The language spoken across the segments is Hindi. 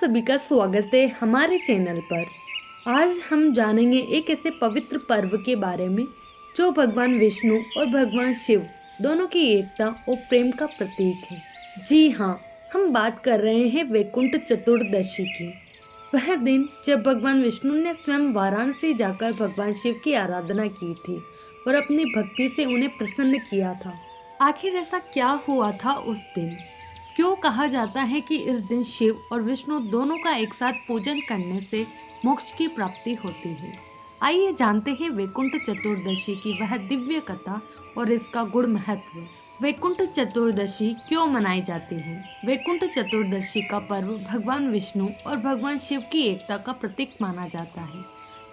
सभी का स्वागत है हमारे चैनल पर। आज हम जानेंगे एक ऐसे पवित्र पर्व के बारे में जो भगवान विष्णु और भगवान शिव दोनों की एकता और प्रेम का प्रतीक है। जी हाँ, हम बात कर रहे हैं वैकुंठ चतुर्दशी की। वह दिन जब भगवान विष्णु ने स्वयं वाराणसी जाकर भगवान शिव की आराधना की थी और अपनी भक्ति से उन्हें प्रसन्न किया था। आखिर ऐसा क्या हुआ था उस दिन? क्यों कहा जाता है कि इस दिन शिव और विष्णु दोनों का एक साथ पूजन करने से मोक्ष की प्राप्ति होती है? आइए जानते हैं वैकुंठ चतुर्दशी की वह दिव्य कथा और इसका गुण महत्व। वैकुंठ चतुर्दशी क्यों मनाई जाती है? वैकुंठ चतुर्दशी का पर्व भगवान विष्णु और भगवान शिव की एकता का प्रतीक माना जाता है।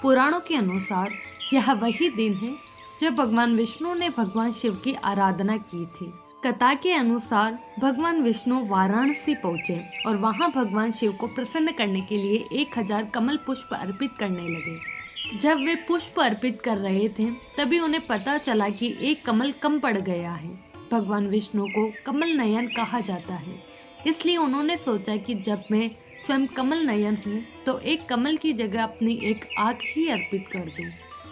पुराणों के अनुसार यह वही दिन है जब भगवान विष्णु ने भगवान शिव की आराधना की थी। कथा के अनुसार भगवान विष्णु वाराणसी पहुंचे और वहां भगवान शिव को प्रसन्न करने के लिए 1000 कमल पुष्प अर्पित करने लगे। जब वे पुष्प अर्पित कर रहे थे तभी उन्हें पता चला कि एक कमल कम पड़ गया है। भगवान विष्णु को कमल नयन कहा जाता है, इसलिए उन्होंने सोचा कि जब मैं स्वयं कमल नयन हूँ तो एक कमल की जगह अपनी एक आँख ही अर्पित कर दूँ।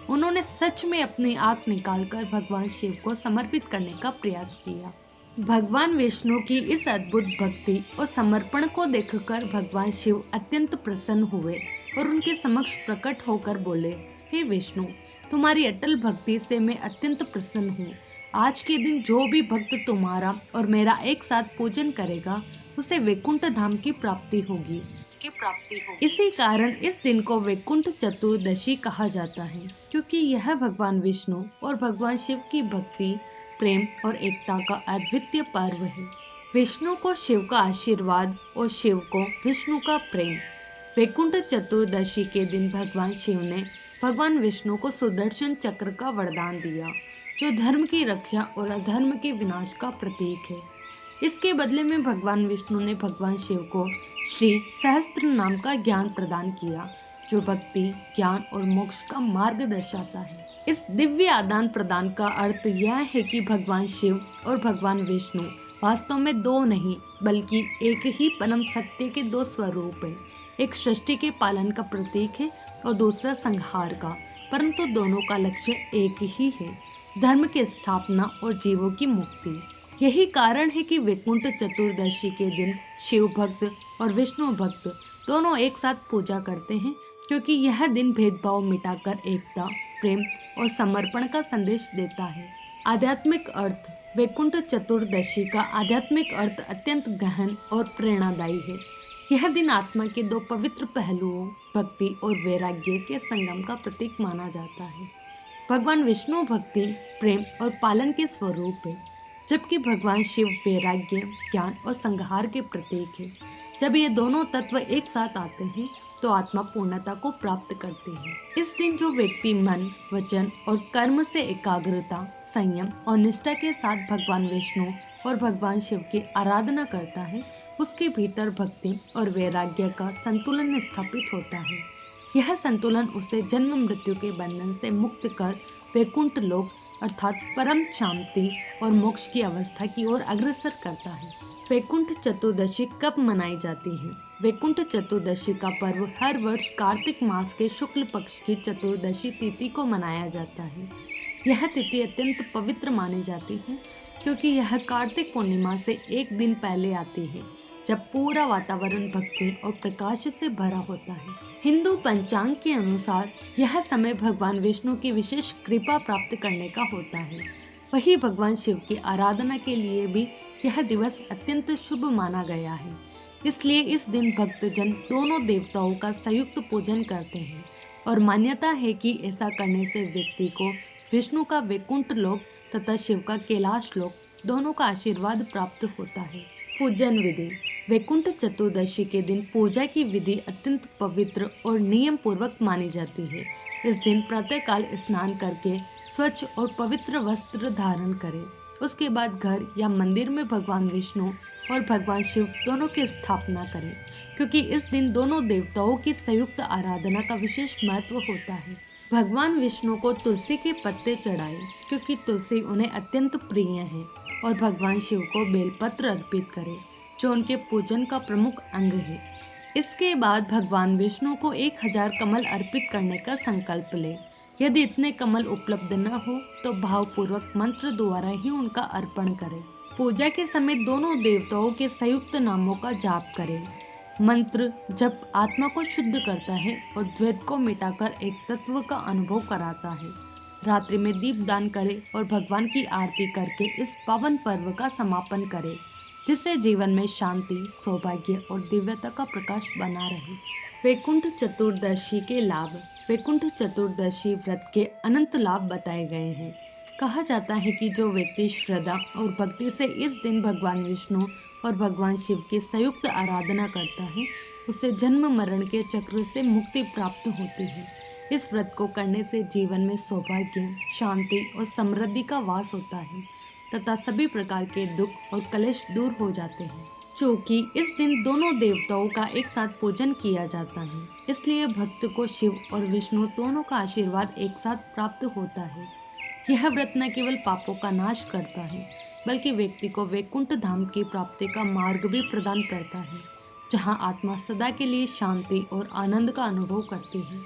उन्होंने सच में अपनी आँख निकालकर भगवान शिव को समर्पित करने का प्रयास किया। भगवान विष्णु की इस अद्भुत भक्ति और समर्पण को देखकर भगवान शिव अत्यंत प्रसन्न हुए और उनके समक्ष प्रकट होकर बोले, हे विष्णु, तुम्हारी अटल भक्ति से मैं अत्यंत प्रसन्न हूँ। आज के दिन जो भी भक्त तुम्हारा और मेरा एक साथ पूजन करेगा उसे वैकुंठ धाम की प्राप्ति होगी। इसी कारण इस दिन को वैकुंठ चतुर्दशी कहा जाता है, क्योंकि यह भगवान विष्णु और भगवान शिव की भक्ति, प्रेम और एकता का अद्वितीय पर्व है। विष्णु को शिव का आशीर्वाद और शिव को विष्णु का प्रेम। वैकुंठ चतुर्दशी के दिन भगवान शिव ने भगवान विष्णु को सुदर्शन चक्र का वरदान दिया, जो धर्म की रक्षा और अधर्म के विनाश का प्रतीक है। इसके बदले में भगवान विष्णु ने भगवान शिव को श्री सहस्त्र नाम का ज्ञान प्रदान किया, जो भक्ति, ज्ञान और मोक्ष का मार्ग दर्शाता है। इस दिव्य आदान प्रदान का अर्थ यह है कि भगवान शिव और भगवान विष्णु वास्तव में दो नहीं बल्कि एक ही परम सत्य के दो स्वरूप हैं। एक सृष्टि के पालन का प्रतीक है और दूसरा संहार का, परंतु दोनों का लक्ष्य एक ही है, धर्म की स्थापना और जीवों की मुक्ति। यही कारण है कि वैकुंठ चतुर्दशी के दिन शिव भक्त और विष्णु भक्त दोनों एक साथ पूजा करते हैं, क्योंकि यह दिन भेदभाव मिटाकर एकता, प्रेम और समर्पण का संदेश देता है। आध्यात्मिक अर्थ। वैकुंठ चतुर्दशी का आध्यात्मिक अर्थ अत्यंत गहन और प्रेरणादायी है। यह दिन आत्मा के दो पवित्र पहलुओं, भक्ति और वैराग्य के संगम का प्रतीक माना जाता है। भगवान विष्णु भक्ति, प्रेम और पालन के स्वरूप है, जबकि भगवान शिव वैराग्य, ज्ञान और संहार के प्रतीक है। जब ये दोनों तत्व एक साथ आते हैं तो आत्मा पूर्णता को प्राप्त करती है। इस दिन जो व्यक्ति मन, वचन और कर्म से एकाग्रता, संयम और निष्ठा के साथ भगवान विष्णु और भगवान शिव की आराधना करता है, उसके भीतर भक्ति और वैराग्य का संतुलन स्थापित होता है। यह संतुलन उसे जन्म मृत्यु के बंधन से मुक्त कर वैकुंठ लोक अर्थात परम शांति और मोक्ष की अवस्था की ओर अग्रसर करता है। वैकुंठ चतुर्दशी कब मनाई जाती है? वैकुंठ चतुर्दशी का पर्व हर वर्ष कार्तिक मास के शुक्ल पक्ष की चतुर्दशी तिथि को मनाया जाता है। यह तिथि अत्यंत पवित्र मानी जाती है, क्योंकि यह कार्तिक पूर्णिमा से एक दिन पहले आती है, जब पूरा वातावरण भक्ति और प्रकाश से भरा होता है। हिंदू पंचांग के अनुसार यह समय भगवान विष्णु की विशेष कृपा प्राप्त करने का होता है। वही भगवान शिव की आराधना के लिए भी यह दिवस अत्यंत शुभ माना गया है। इसलिए इस दिन भक्तजन दोनों देवताओं का संयुक्त पूजन करते हैं और मान्यता है कि ऐसा करने से व्यक्ति को विष्णु का वैकुंठ लोक तथा शिव का कैलाश लोक दोनों का आशीर्वाद प्राप्त होता है। पूजन विधि। वैकुंठ चतुर्दशी के दिन पूजा की विधि अत्यंत पवित्र और नियम पूर्वक मानी जाती है। इस दिन प्रातःकाल स्नान करके स्वच्छ और पवित्र वस्त्र धारण करें। उसके बाद घर या मंदिर में भगवान विष्णु और भगवान शिव दोनों की स्थापना करें, क्योंकि इस दिन दोनों देवताओं की संयुक्त आराधना का विशेष महत्व होता है। भगवान विष्णु को तुलसी के पत्ते चढ़ाएं, क्योंकि तुलसी उन्हें अत्यंत प्रिय है, और भगवान शिव को बेलपत्र अर्पित करें, जो उनके पूजन का प्रमुख अंग है। इसके बाद भगवान विष्णु को 1000 कमल अर्पित करने का संकल्प ले। यदि इतने कमल उपलब्ध न हो तो भावपूर्वक मंत्र द्वारा ही उनका अर्पण करें। पूजा के समय दोनों देवताओं के संयुक्त नामों का जाप करें। मंत्र जप आत्मा को शुद्ध करता है और द्वैत को मिटाकर एक तत्व का अनुभव कराता है। रात्रि में दीपदान करें और भगवान की आरती करके इस पावन पर्व का समापन करें, जिससे जीवन में शांति, सौभाग्य और दिव्यता का प्रकाश बना रहे। वैकुंठ चतुर्दशी के लाभ। वैकुंठ चतुर्दशी व्रत के अनंत लाभ बताए गए हैं। कहा जाता है कि जो व्यक्ति श्रद्धा और भक्ति से इस दिन भगवान विष्णु और भगवान शिव की संयुक्त आराधना करता है, उसे जन्म मरण के चक्र से मुक्ति प्राप्त होती है। इस व्रत को करने से जीवन में सौभाग्य, शांति और समृद्धि का वास होता है तथा सभी प्रकार के दुख और कलेश दूर हो जाते हैं। क्योंकि इस दिन दोनों देवताओं का एक साथ पूजन किया जाता है, इसलिए भक्त को शिव और विष्णु दोनों का आशीर्वाद एक साथ प्राप्त होता है। यह व्रत न केवल पापों का नाश करता है, बल्कि व्यक्ति को वैकुंठ धाम की प्राप्ति का मार्ग भी प्रदान करता है, जहां आत्मा सदा के लिए शांति और आनंद का अनुभव करती है।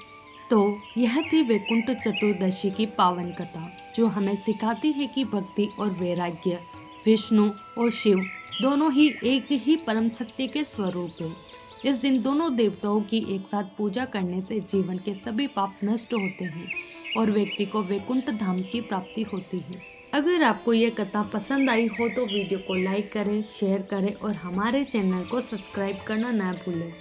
तो यह थी वैकुंठ चतुर्दशी की पावन कथा, जो हमें सिखाती है कि भक्ति और वैराग्य, विष्णु और शिव दोनों ही एक ही परम सत्य के स्वरूप है। इस दिन दोनों देवताओं की एक साथ पूजा करने से जीवन के सभी पाप नष्ट होते हैं और व्यक्ति को वैकुंठ धाम की प्राप्ति होती है। अगर आपको ये कथा पसंद आई हो तो वीडियो को लाइक करें, शेयर करें और हमारे चैनल को सब्सक्राइब करना न भूलें।